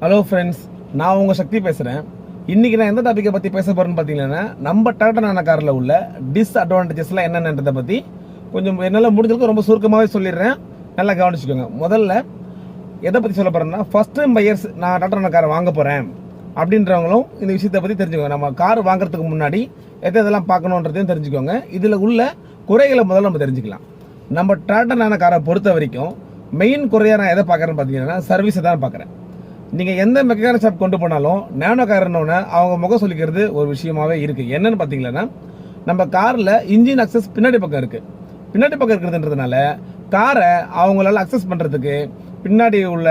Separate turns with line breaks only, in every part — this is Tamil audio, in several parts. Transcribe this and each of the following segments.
ஹலோ ஃப்ரெண்ட்ஸ், நான் உங்கள் சக்தி பேசுகிறேன். இன்றைக்கி நான் எந்த டாப்பிக்கை பற்றி பேச போகிறேன்னு பார்த்தீங்கன்னா, நம்ம டாடா நானோ காரில் உள்ள டிஸ்அட்வான்டேஜஸ்லாம் என்னென்னன்றதை பற்றி கொஞ்சம் என்னால் முடிஞ்சதுக்கு ரொம்ப சுருக்கமாகவே சொல்லிடுறேன். நல்லா கவனிச்சுக்கோங்க. முதல்ல எதை பற்றி சொல்ல போகிறேன்னா, ஃபஸ்ட் டைம் பையர்ஸ் நான் டாடா நானோ காரை வாங்க போகிறேன் அப்படின்றவங்களும் இந்த விஷயத்தை பற்றி தெரிஞ்சுக்கோங்க. நம்ம கார் வாங்குறதுக்கு முன்னாடி எதெல்லாம் பார்க்கணுன்றதையும் தெரிஞ்சுக்கோங்க. இதில் உள்ள குறைகளை முதல்ல நம்ம தெரிஞ்சுக்கலாம். நம்ம டாடா நானோ காரை பொறுத்த வரைக்கும் மெயின் குறையாக நான் எதை பார்க்குறேன்னு பார்த்தீங்கன்னா, சர்வீஸை தான் பார்க்குறேன். நீங்கள் எந்த மெக்கானிக் ஷாப் கொண்டு போனாலும் நானோ கார்னோன்னு அவங்க முகம் சொல்லிக்கிறது ஒரு விஷயமாவே இருக்குது. என்னன்னு பார்த்தீங்கன்னா, நம்ம காரில் இன்ஜின் அக்சஸ் பின்னாடி பக்கம் இருக்குது. பின்னாடி பக்கம் இருக்கிறதுன்றதுனால காரை அவங்களால அக்சஸ் பண்ணுறதுக்கு பின்னாடி உள்ள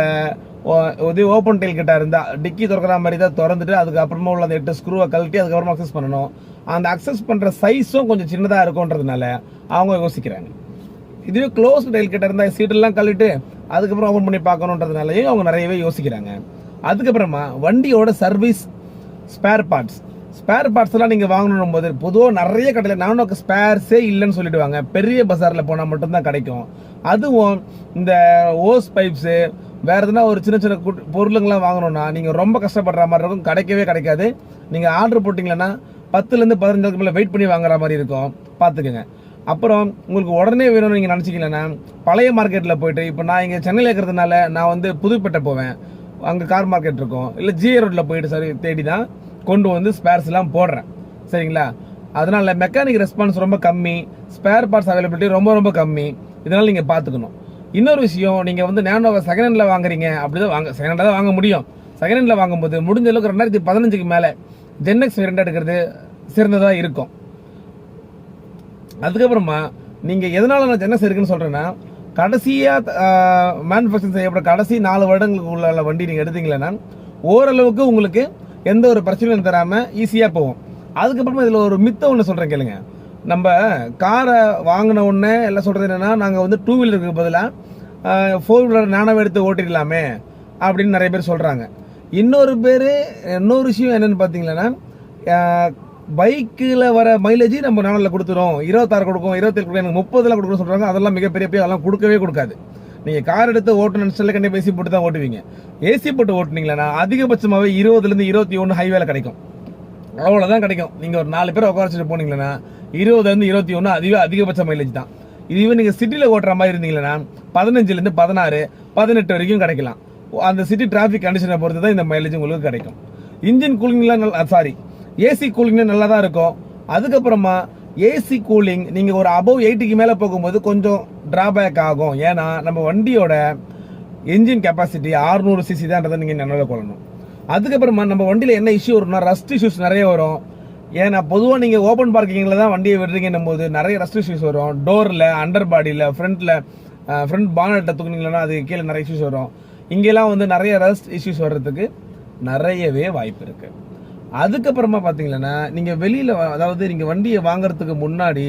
ஓப்பன் டெயில் கிட்ட இருந்தால் டிக்கி திறக்கிற மாதிரி தான் திறந்துட்டு அதுக்கப்புறமா உள்ள அந்த 8 ஸ்க்ரூவை கழட்டி அதுக்கப்புறமா அக்சஸ் பண்ணணும். அந்த அக்சஸ் பண்ணுற சைஸும் கொஞ்சம் சின்னதாக இருக்கும்ன்றதுனால அவங்க யோசிக்கிறாங்க. இதுவே க்ளோஸ் டெயில் கிட்ட இருந்தால் சீட்டெல்லாம் கழட்டிட்டு அதுக்கப்புறம் ஓப்பன் பண்ணி பார்க்கணுன்றதுனாலையும் அவங்க நிறையவே யோசிக்கிறாங்க. அதுக்கப்புறமா வண்டியோட சர்வீஸ், ஸ்பேர் பார்ட்ஸ்லாம் நீங்கள் வாங்கணும் போது பொதுவாக நிறைய கடையில் நானோக்கு ஸ்பேர்ஸே இல்லைன்னு சொல்லிடுவாங்க. பெரிய பஜாரில் போனால் மட்டும்தான் கிடைக்கும். அதுவும் இந்த ஓஸ் பைப்ஸு வேறு எதுனா ஒரு சின்ன சின்ன பொருளுங்களாம் வாங்கணும்னா நீங்கள் ரொம்ப கஷ்டப்படுற மாதிரி இருக்கும். கிடைக்காது. நீங்கள் ஆர்டர் போட்டிங்களன்னா 10லேருந்து 15 நாளுக்கு மேலே வெயிட் பண்ணி வாங்குற மாதிரி இருக்கும். பார்த்துக்குங்க. அப்புறம் உங்களுக்கு உடனே வேணும்னு நீங்கள் நினச்சிக்கலன்னா பழைய மார்க்கெட்டில் போயிட்டு, இப்போ நான் இங்கே சென்னையில் இருக்கிறதுனால நான் வந்து புதுப்பேட்டை போவேன், அங்கே கார் மார்க்கெட் இருக்கும், இல்லை ஜிஏ ரோட்டில் போயிட்டு தேடி தான் கொண்டு வந்து ஸ்பேர்ஸ்லாம் போடுறேன். சரிங்களா? அதனால் மெக்கானிக் ரெஸ்பான்ஸ் ரொம்ப கம்மி, ஸ்பேர் பார்ட்ஸ் அவைலபிலிட்டி ரொம்ப ரொம்ப கம்மி. இதனால் நீங்கள் பார்த்துக்கணும். இன்னொரு விஷயம், நீங்கள் வந்து நானோவை செகண்ட் ஹேண்டில் வாங்குறீங்க, அப்படி தான் செகண்ட் ஹேண்டாக தான் வாங்க முடியும். செகண்ட் ஹேண்டில் வாங்கும்போது முடிஞ்ச அளவுக்கு 2015க்கு மேலே ஜென்எக்ஸ் வேரியண்ட் எடுக்கிறது சிறந்ததாக இருக்கும். அதுக்கப்புறமா நீங்கள் எதனால நான் ஜென்எக்ஸ் இருக்குன்னு சொல்கிறேன்னா, கடைசியாக மேனுஃபேக்சரிங் செய்யப்பட்ட கடைசி 4 வருடங்களுக்கு உள்ள வண்டி நீங்கள் எடுத்தீங்களன்னா ஓரளவுக்கு உங்களுக்கு எந்த ஒரு பிரச்சனையும் தராமல் ஈஸியாக போகும். அதுக்கப்புறமா இதில் ஒரு மித்த ஒன்று சொல்கிறேன் கேளுங்க. நம்ம காரை வாங்கின உடனே எல்லாம் சொல்கிறது என்னென்னா, நாங்கள் வந்து 2 வீலருக்கு பதிலாக 4 வீலர் நானாவே எடுத்து ஓட்டிடலாமே அப்படின்னு நிறைய பேர் சொல்கிறாங்க. இன்னொரு விஷயம் என்னென்னு பார்த்தீங்கன்னா, பைக்கில் வர மைலேஜ் நம்ம நானில் கொடுத்துரும், 26 கொடுக்கும், 27 கொடுக்கும், எனக்கு 30 கொடுக்குன்னு சொல்கிறாங்க. அதெல்லாம் மிகப்பெரிய அதெல்லாம் கொடுக்கவே கொடுக்காது. நீங்கள் கார் எடுத்து ஓட்டணும்னு சொல்லி கண்டிப்பாக ஏசி போட்டு தான் ஓட்டுவீங்க. ஏசி போட்டு ஓட்டுனீங்களா அதிகபட்சமாகவே 20லேருந்து 21 ஹைவேல கிடைக்கும். அவ்வளோதான் கிடைக்கும். நீங்கள் ஒரு 4 பேர் உட்கார வச்சுட்டு போனீங்கன்னா 20லேருந்து 21 அதிகபட்ச மைலேஜ் தான். இதுவே நீங்கள் சிட்டியில் ஓட்டுற மாதிரி இருந்தீங்கன்னா 15லேருந்து 16, 18 வரைக்கும் கிடைக்கலாம். அந்த சிட்டி டிராஃபிக் கண்டிஷனை பொறுத்து தான் இந்த மைலேஜ் உங்களுக்கு கிடைக்கும். இன்ஜின் கூலிங்லாம் ஏசி கூலிங்லாம் நல்லா தான் இருக்கும். அதுக்கப்புறமா ஏசி கூலிங் நீங்கள் ஒரு அபவ் 80க்கு மேலே போகும்போது கொஞ்சம் டிராபேக் ஆகும். ஏன்னா நம்ம வண்டியோட என்ஜின் கெப்பாசிட்டி 600 சிசி தான்றதை நீங்கள் நினைவில் கொள்ளணும். அதுக்கப்புறமா நம்ம வண்டியில் என்ன இஷ்யூ வரும்னா, ரஸ்ட் இஷ்யூஸ் நிறைய வரும். ஏன்னா பொதுவாக நீங்கள் ஓப்பன் பார்க்கிங்கில் தான் வண்டியை விடுறீங்கன்னும் போது நிறைய ரஸ்ட் இஷ்யூஸ் வரும். டோரில், அண்டர் பாடியில், ஃப்ரண்ட் பானட்டை தூக்குனீங்கன்னா அது கீழே நிறைய இஷ்யூஸ் வரும். இங்கெல்லாம் வந்து நிறைய ரஸ்ட் இஷ்யூஸ் வர்றதுக்கு நிறையவே வாய்ப்பு இருக்குது. அதுக்கப்புறமா பார்த்தீங்கன்னா, நீங்கள் வெளியில், அதாவது நீங்கள் வண்டியை வாங்குறதுக்கு முன்னாடி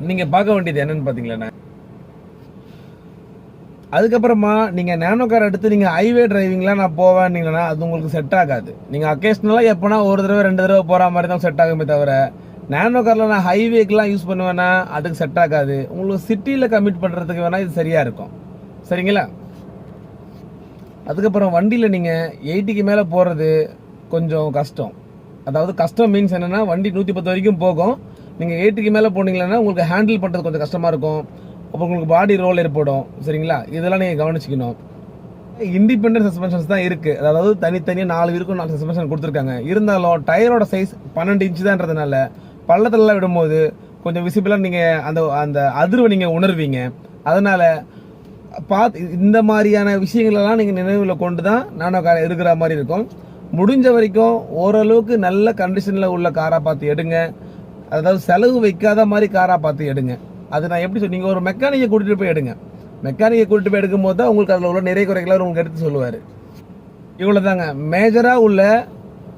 நீங்கள் பார்க்க வேண்டியது என்னன்னு பார்த்தீங்கன்னா, அதுக்கப்புறமா நீங்கள் நானோ கார் எடுத்து நீங்கள் ஹைவே டிரைவிங்லாம் நான் போவேன்னீங்கன்னா அது உங்களுக்கு செட் ஆகாது. நீங்கள் அக்கேஷனலாக எப்போனா ஒரு தடவை 2 தடவை போகிற மாதிரி தான் செட் ஆகுமே தவிர, நானோ காரில் நான் ஹைவேக்கெலாம் யூஸ் பண்ணுவேன்னா அதுக்கு செட் ஆகாது. உங்களுக்கு சிட்டியில் கமிட் பண்ணுறதுக்கு வேணால் இது சரியாக இருக்கும். சரிங்களா? அதுக்கப்புறம் வண்டியில் நீங்கள் 80க்கு மேலே போகிறது கொஞ்சம் கஷ்டம். அதாவது கஷ்டம் மீன்ஸ் என்னென்னா, வண்டி 110 வரைக்கும் போகும். நீங்கள் 80க்கு மேலே போனீங்கன்னா உங்களுக்கு ஹேண்டில் பண்ணுறது கொஞ்சம் கஷ்டமாக இருக்கும். அப்போ உங்களுக்கு பாடி ரோல் ஏற்படும். சரிங்களா? இதெல்லாம் நீங்கள் கவனிச்சிக்கணும். இண்டிபெண்டன்ட் சஸ்பென்ஷன்ஸ் தான் இருக்குது. அதாவது தனித்தனியாக 4 வீலுக்கும் 4 சஸ்பென்ஷன் கொடுத்துருக்காங்க. இருந்தாலும் டயரோட சைஸ் 12 இன்ச்சு தான்றதுனால பள்ளத்திலலாம் விடும்போது கொஞ்சம் விசிபிளாக நீங்கள் அந்த அதிர்வை நீங்கள் உணர்வீங்க. அதனால் இந்த மாதிரியான விஷயங்களெல்லாம் நீங்கள் நினைவில் கொண்டு தான் நானோ கார் இருக்கிற மாதிரி இருக்கும். முடிஞ்ச வரைக்கும் ஓரளவுக்கு நல்ல கண்டிஷனில் உள்ள காராக பார்த்து எடுங்க. அதாவது செலவு வைக்காத மாதிரி காராக பார்த்து எடுங்க. அது நான் எப்படி நீங்கள் ஒரு மெக்கானிக்கை கூட்டிகிட்டு போய் எடுங்க. மெக்கானிக்கை கூட்டிகிட்டு போய் எடுக்கும்போது தான் உங்களுக்கு அதில் உள்ள நிறைய குறைகளை உங்களுக்கு எடுத்து சொல்லுவார். இவ்வளோ தாங்க மேஜராக உள்ள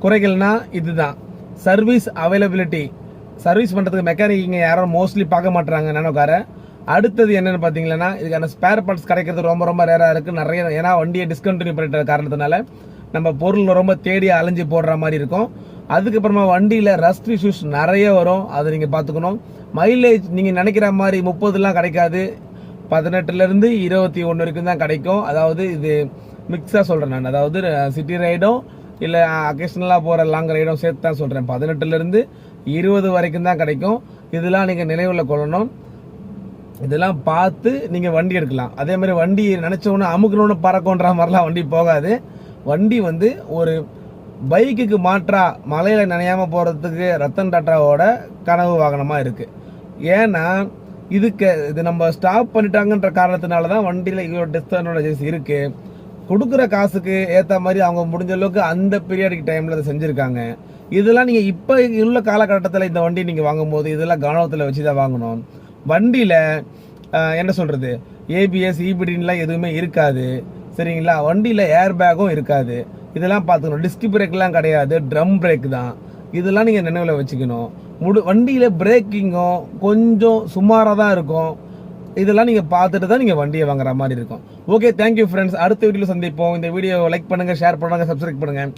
குறைகள்னா இதுதான். சர்வீஸ் அவைலபிலிட்டி, சர்வீஸ் பண்ணுறதுக்கு மெக்கானிக் இங்கே யாரும் மோஸ்ட்லி பார்க்க மாட்டுறாங்க நானோ காரை. அடுத்தது என்னென்னு பார்த்தீங்கன்னா, இதுக்கான ஸ்பேர் பார்ட்ஸ் கிடைக்கிறது ரொம்ப ரொம்ப ரேராக இருக்குது. நிறைய, ஏன்னா வண்டியை டிஸ்கண்டினியூ பண்ணிட்ட காரணத்தினால நம்ம பொருள் ரொம்ப தேடி அலைஞ்சி போடுற மாதிரி இருக்கும். அதுக்கப்புறமா வண்டியில் ரஸ்ட் இஷ்யூஸ் நிறைய வரும். அதை நீங்கள் பார்த்துக்கணும். மைலேஜ் நீங்கள் நினைக்கிற மாதிரி 30லாம் கிடைக்காது. 18லேருந்து 21 வரைக்கும் தான் கிடைக்கும். அதாவது இது மிக்ஸாக சொல்கிறேன் நான். அதாவது சிட்டி ரைடும் இல்லை அக்கேஷனலாக போகிற லாங் ரைடும் சேர்த்து தான் சொல்கிறேன். 18லேருந்து 20 வரைக்கும் தான் கிடைக்கும். இதெல்லாம் நீங்கள் நினைவில் கொள்ளணும். இதெல்லாம் பார்த்து நீங்கள் வண்டி எடுக்கலாம். அதே மாதிரி வண்டி நினச்சோன்னு அமுக்கணுன்னு பறக்கன்ற மாதிரிலாம் வண்டி போகாது. வண்டி வந்து ஒரு பைக்குக்கு மாற்றா மலையில் நனையாமல் போகிறதுக்கு ரத்தன் டாட்டாவோட கனவு வாகனமாக இருக்குது. ஏன்னா இது நம்ம ஸ்டாப் பண்ணிட்டாங்கன்ற காரணத்தினால தான் வண்டியில் இவ்வளோ டிஸ்அட்வான்டேஜஸ் இருக்குது. கொடுக்குற காசுக்கு ஏற்ற மாதிரி அவங்க முடிஞ்ச அளவுக்கு அந்த பீரியடிக் டைமில் அதை செஞ்சுருக்காங்க. இதெல்லாம் நீங்கள் இப்போ உள்ள காலகட்டத்தில் இந்த வண்டி நீங்கள் வாங்கும்போது இதெல்லாம் கவனத்தில் வச்சு தான் வாங்கணும். வண்டியில் என்ன சொல்கிறது, ஏபிஎஸ் இபிடின்லாம் எதுவுமே இருக்காது, சரிங்களா? வண்டியில் ஏர் பேக்கும் இருக்காது. இதெல்லாம் பார்த்துக்கணும். டிஸ்க் பிரேக்லாம் கிடையாது, ட்ரம் பிரேக் தான். இதெல்லாம் நீங்கள் நினைவில் வச்சுக்கணும். வண்டியில் பிரேக்கிங்கும் கொஞ்சம் சுமாராக தான் இருக்கும். இதெல்லாம் நீங்கள் பார்த்துட்டு தான் நீங்கள் வண்டியை வாங்குற மாதிரி இருக்கும். Okay, thank you friends. அடுத்த வீடியோவில் சந்திப்போம். இந்த வீடியோ லைக் பண்ணுங்கள், ஷேர் பண்ணுங்கள், சப்ஸ்கிரைப் பண்ணுங்கள்.